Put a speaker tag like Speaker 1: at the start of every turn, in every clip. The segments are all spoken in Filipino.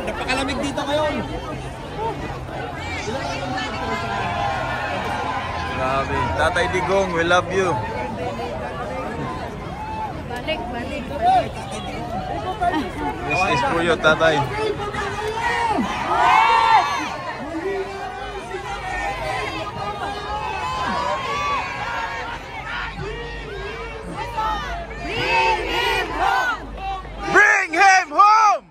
Speaker 1: Napakalamig dito ngayon.
Speaker 2: Grabe. Tatay Digong, we love you.
Speaker 3: Balik.
Speaker 2: This is for you, tatay. Bring him home!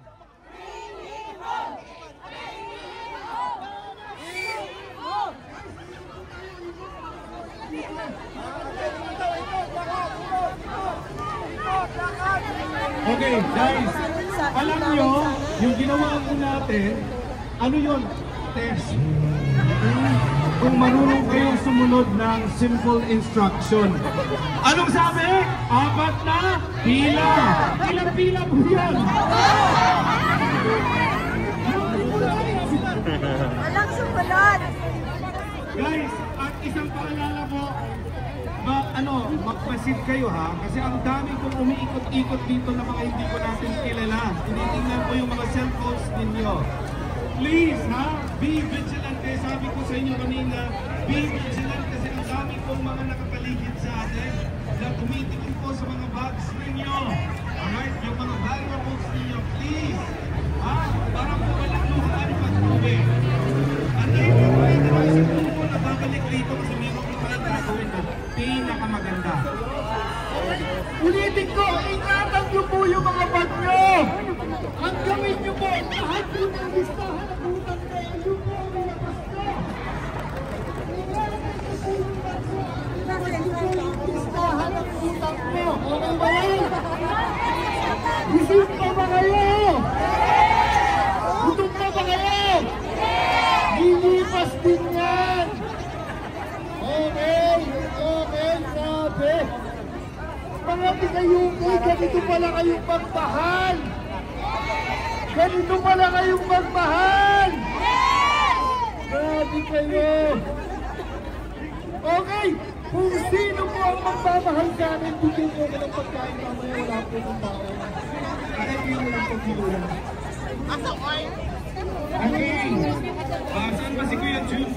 Speaker 1: Okay, guys. Alam nyo, yung ginawa ko natin, ano yun? Test. Kung marunong kayong sumunod ng simple instruction. Anong sabi? 4 na pila. Ilang pila po yan?
Speaker 3: Alang sumunod.
Speaker 1: Guys, at isang paalala po, magpasid kayo ha, kasi ang dami kong umiikot-ikot dito na mga hindi ko natin kilala. Tinitingnan ko yung mga cellphones ninyo. Please ha, be vigilant kayo. Sabi ko sa inyo kanina, be vigilant kasi ang dami kong mga nakapaligid sa atin na tumitingin po sa mga bags ninyo. Alright, yung mga valuables ninyo, please. Ha, para po walang luhaan pag-uwi. Antayin po ko ito kasi po na babalik dito kasi meron ko pala gagawin na pinakamaganda. Ulitin ko, ingatan nyo po yung mga bag nyo! Ang gawin nyo po, lahat po ng listahan na utang na yung po ang labas nyo! Listahan ng utang nyo! Okay ba yan? Busog pa ba kayo? Gutom pa ba kayo? Lilipas din yan! Okay, grabe! Marami kayong ganito pala kayong magmahal! Ganito pala kayong magmahal! Grabe kayo! Okay, kung sino po ang magmamahal sa amin, bigyan nyo ka ng pagkain mamaya wala po ng tao. Ay, mo lang pagkilulan. Ano? Saan ba si Kuya Jun?